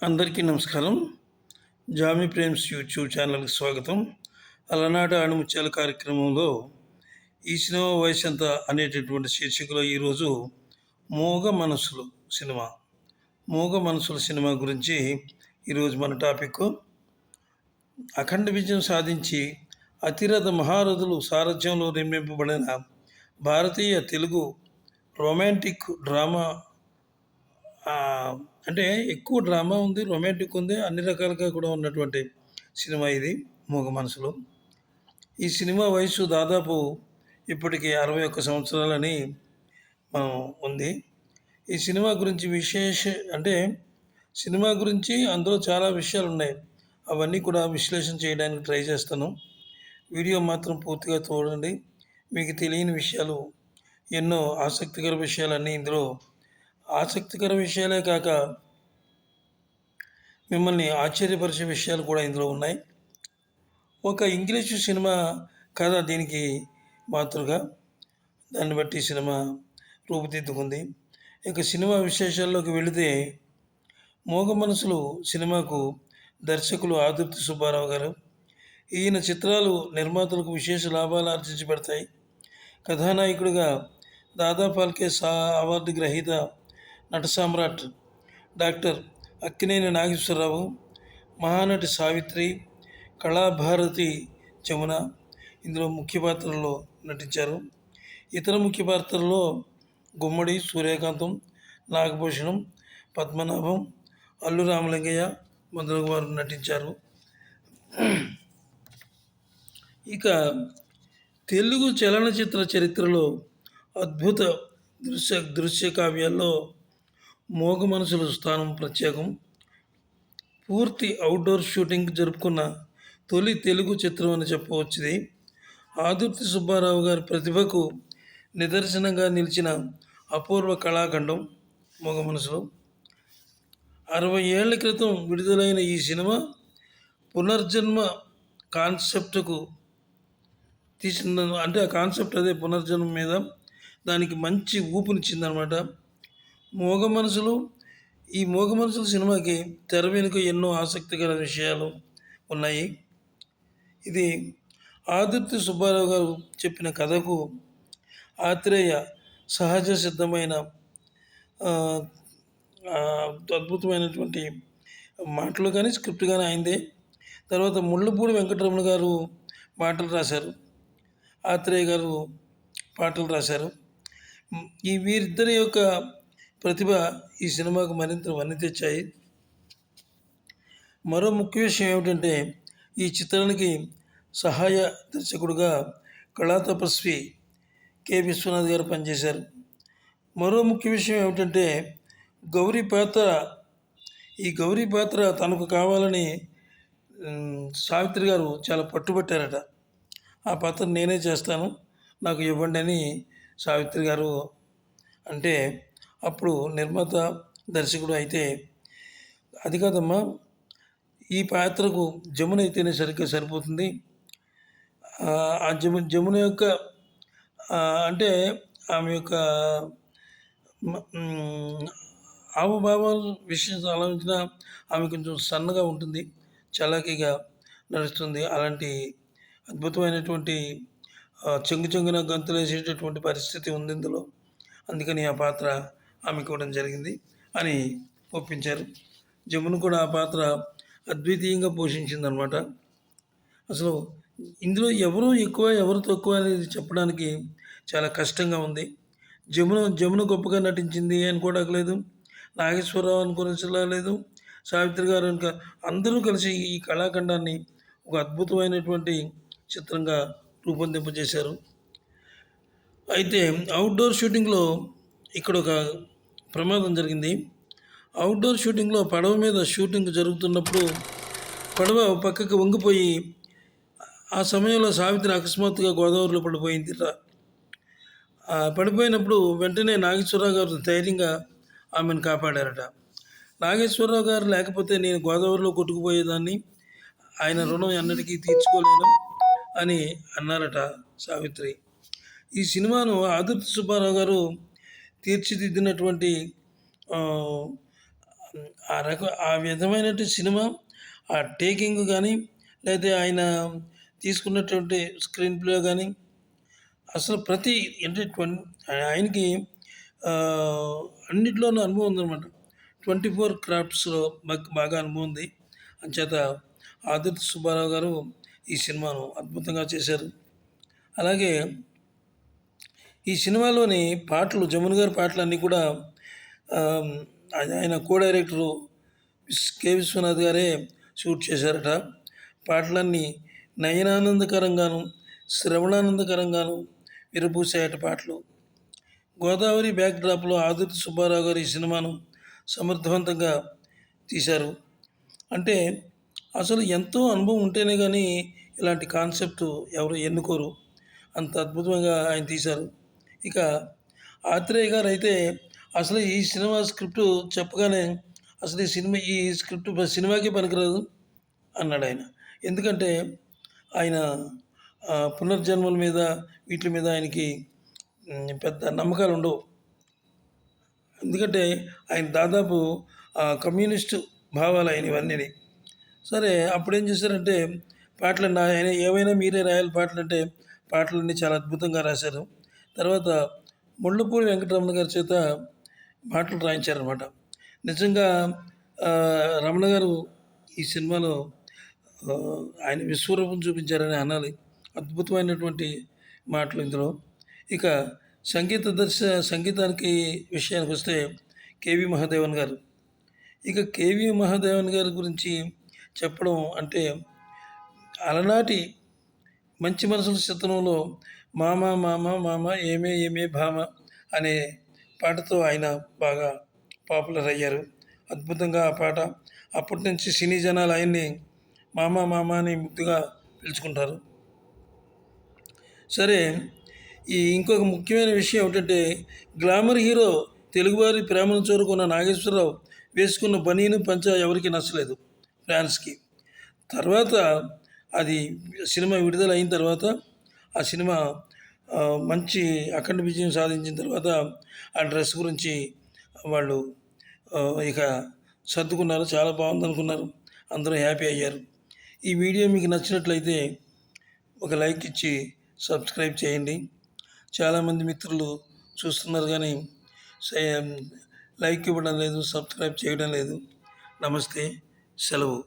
అందరికీ నమస్కారం. Jamie Prem's YouTube ఛానల్‌కి స్వాగతం. అలనాటి ఆణిముత్యాల కార్యక్రమంలో ఈ సినిమా వయసెంత అనేటటువంటి శీర్షికలో ఈరోజు 'మూగ మనసులు' సినిమా. 'మూగ మనసులు' సినిమా గురించి ఈరోజు మన టాపిక్కు. అఖండ విజయం సాధించి అతిరథ మహారథులు సారథ్యంలో నిర్మింపబడిన భారతీయ తెలుగు రొమాంటిక్ డ్రామా అంటే ఎక్కువ డ్రామా ఉంది, రొమాంటిక్ ఉంది, అన్ని రకాలుగా కూడా ఉన్నటువంటి సినిమా ఇది 'మూగ మనసులు'. ఈ సినిమా వయసు దాదాపు ఇప్పటికి 61 సంవత్సరాలని ఉంది. ఈ సినిమా గురించి అంటే సినిమా గురించి అందులో చాలా విషయాలు ఉన్నాయి. అవన్నీ కూడా విశ్లేషణ చేయడానికి ట్రై చేస్తాను. వీడియో మాత్రం పూర్తిగా చూడండి. మీకు తెలియని విషయాలు ఎన్నో ఆసక్తికర విషయాలన్నీ ఇందులో ఆసక్తికర విషయాలే కాక మిమ్మల్ని ఆశ్చర్యపరిచే విషయాలు కూడా ఇందులో ఉన్నాయి. ఒక ఇంగ్లీషు సినిమా కథ దీనికి మాతృగా, దాన్ని బట్టి సినిమా రూపుదిద్దుకుంది. ఇక సినిమా విశేషాల్లోకి వెళితే 'మూగ మనసులు' సినిమాకు దర్శకులు ఆదుర్తి సుబ్బారావు గారు. ఈయన చిత్రాలు నిర్మాతలకు విశేష లాభాలు ఆర్జించి పెడతాయి. కథానాయకుడిగా దాదా ఫాల్కే అవార్డు గ్రహీత నట సామ్రాట్ డాక్టర్ అక్కినేని నాగేశ్వరరావు, మహానటి సావిత్రి, కళాభారతి జమున ఇందులో ముఖ్య పాత్రల్లో నటించారు. ఇతర ముఖ్య పాత్రల్లో గుమ్మడి, సూర్యకాంతం, నాగభూషణం, పద్మనాభం, అల్లు రామలింగయ్య మొదలగు వారు నటించారు. ఇక తెలుగు చలనచిత్ర చరిత్రలో అద్భుత దృశ్య కావ్యాల్లో 'మూగ మనసులు' స్థానం ప్రత్యేకం. పూర్తి అవుట్డోర్ షూటింగ్ జరుపుకున్న తొలి తెలుగు చిత్రం అని చెప్పవచ్చుది. ఆదుర్తి సుబ్బారావు గారి ప్రతిభకు నిదర్శనంగా నిలిచిన అపూర్వ కళాఖండం 'మూగ మనసులు'. 60 ఏళ్ల క్రితం విడుదలైన ఈ సినిమా పునర్జన్మ కాన్సెప్ట్కు తీసిన, అంటే ఆ కాన్సెప్ట్ అదే పునర్జన్మ మీద దానికి మంచి ఊపునిచ్చిందనమాట. 'మూగ మనసులు' ఈ 'మూగ మనసులు' సినిమాకి తెర వెనుక ఎన్నో ఆసక్తికర విషయాలు ఉన్నాయి. ఇది ఆదుర్తి సుబ్బారావు గారు చెప్పిన కథకు ఆత్రేయ సహజ సిద్ధమైన అద్భుతమైనటువంటి మాటలు కానీ స్క్రిప్ట్ కానీ అయిందే. తర్వాత ముళ్ళపూడి వెంకటరమణ గారు మాటలు రాశారు, ఆత్రేయ గారు పాటలు రాశారు. ఈ వీరిద్దరి యొక్క ప్రతిభ ఈ సినిమాకు మరింత వన్నె తెచ్చాయి. మరో ముఖ్య విషయం ఏమిటంటే ఈ చిత్రానికి సహాయ దర్శకుడుగా కళా తపస్వి కె. విశ్వనాథ్ గారు పనిచేశారు. మరో ముఖ్య విషయం ఏమిటంటే ఈ గౌరీ పాత్ర తనకు కావాలని సావిత్రి గారు చాలా పట్టుబట్టారట. ఆ పాత్ర నేనే చేస్తాను, నాకు ఇవ్వండి అని సావిత్రి గారు అంటే అప్పుడు నిర్మాత దర్శకుడు అయితే, అది కాదమ్మా, ఈ పాత్రకు జమున అయితేనే సరిగ్గా సరిపోతుంది. ఆ జమున యొక్క అంటే ఆమె యొక్క హావభావాలు విషయం ఆలోచించిన ఆమె కొంచెం సన్నగా ఉంటుంది, చలాకీగా నడుస్తుంది. అలాంటి అద్భుతమైనటువంటి చెంగున గంతులేసేటటువంటి పరిస్థితి ఉంది ఇందులో. అందుకని ఆ పాత్ర ఆమెకు ఇవ్వడం జరిగింది అని ఒప్పించారు. జమున కూడా ఆ పాత్ర అద్వితీయంగా పోషించిందనమాట. అసలు ఇందులో ఎవరు ఎక్కువ ఎవరు తక్కువ అనేది చెప్పడానికి చాలా కష్టంగా ఉంది. జమున గొప్పగా నటించింది అనుకోవడానికి, నాగేశ్వరరావు అనుకోలేదు, సావిత్రి గారు అందరూ కలిసి ఈ కళాఖండాన్ని ఒక అద్భుతమైనటువంటి చిత్రంగా రూపొందింపజేశారు. అయితే అవుట్డోర్ షూటింగ్లో ఇక్కడ ఒక ప్రమాదం జరిగింది. అవుట్డోర్ షూటింగ్లో పడవ మీద షూటింగ్ జరుగుతున్నప్పుడు పడవ పక్కకి వంగిపోయి ఆ సమయంలో సావిత్రి అకస్మాత్తుగా గోదావరిలో పడిపోయింది. పడిపోయినప్పుడు వెంటనే నాగేశ్వరరావు గారు ధైర్యంగా ఆమెను కాపాడారట. నాగేశ్వరరావు గారు లేకపోతే నేను గోదావరిలో కొట్టుకుపోయేదాన్ని, ఆయన రుణం ఎన్నటికీ తీర్చుకోలేను అని అన్నారట సావిత్రి. ఈ సినిమాను ఆదుర్తి సుబ్బారావు గారు తీర్చిదిద్దినటువంటి ఆ విధమైనటువంటి సినిమా ఆ టేకింగ్ కానీ, లేతే ఆయన తీసుకున్నటువంటి స్క్రీన్ ప్లే గానీ, అసలు ప్రతి అంటే ఆయనకి అన్నిట్లోనూ అనుభవం ఉందనమాట. 24 క్రాఫ్ట్స్‌లో బాగా అనుభవం ఉంది. అంచేత ఆదుర్తి సుబ్బారావు గారు ఈ సినిమాను అద్భుతంగా చేశారు. అలాగే ఈ సినిమాలోని పాటలు, జమున గారి పాటలన్నీ కూడా ఆహ్, ఆయన కో డైరెక్టరు కె. విశ్వనాథ్ గారే షూట్ చేశారట. పాటలన్నీ నయనానందకరంగాను, శ్రవణానందకరంగాను విరబూసాయట పాటలు. గోదావరి బ్యాక్‌డ్రాప్‌లో ఆదుర్తి సుబ్బారావు గారు ఈ సినిమాను సమర్థవంతంగా తీశారు. అంటే అసలు ఎంతో అనుభవం ఉంటేనే గానీ ఇలాంటి కాన్సెప్ట్ ఎవరు ఎన్నుకోరు. అంత అద్భుతంగా ఆయన తీశారు. ఇక ఆత్రేయ గారైతే అసలు ఈ సినిమా స్క్రిప్ట్ చెప్పగానే అసలు ఈ స్క్రిప్ట్ సినిమాకే పనికిరాదు అన్నాడాయన. ఎందుకంటే ఆయన పునర్జన్మల మీద వీటి మీద ఆయనకి పెద్ద నమ్మకాలుండవు. ఎందుకంటే ఆయన దాదాపు కమ్యూనిస్టు భావాలు ఆయనవన్నీని. సరే అప్పుడేం చేశారంటే పాటలు ఆయన ఏవైనా మీరే రాయాలి పాటలంటే పాటలన్నీ చాలా అద్భుతంగా రాశారు. తర్వాత ముళ్ళపూడి వెంకటరమణ గారి చేత పాటలు రాయించారనమాట. నిజంగా రమణ గారు ఈ సినిమాలో ఆయన విశ్వరూపం చూపించారని అనాలి. అద్భుతమైనటువంటి మాటలు ఇందులో. ఇక సంగీతానికి విషయానికి వస్తే కేవి మహాదేవన్ గారు. ఇక కేవి మహాదేవన్ గారి గురించి చెప్పడం అంటే అలనాటి మంచి మనసుల చిత్రంలో మామ మామ మామ ఏమే ఏమే భామ అనే పాటతో ఆయన బాగా పాపులర్ అయ్యారు. అద్భుతంగా ఆ పాట అప్పటి నుంచి సినీ జనాలు ఆయన్ని మామ మామ అని ముద్దుగా పిలుచుకుంటారు. సరే ఇంకొక ముఖ్యమైన విషయం ఏమిటంటే గ్లామర్ హీరో తెలుగువారి ప్రేమను చేరుకున్న నాగేశ్వరరావు వేసుకున్న బనీను పంచ ఎవరికి నచ్చలేదు ఫ్యాన్స్కి. తర్వాత అది సినిమా విడుదల అయిన తర్వాత ఆ సినిమా మంచి అఖండ విజయం సాధించిన తర్వాత ఆ డ్రెస్ గురించి వాళ్ళు ఇక సర్దుకున్నారు. చాలా బాగుందనుకున్నారు. అందరూ హ్యాపీ అయ్యారు. ఈ వీడియో మీకు నచ్చినట్లయితే ఒక లైక్ ఇచ్చి సబ్స్క్రైబ్ చేయండి. చాలామంది మిత్రులు చూస్తున్నారు కానీ లైక్ ఇవ్వడం లేదు, సబ్స్క్రైబ్ చేయడం లేదు. నమస్తే, సెలవు.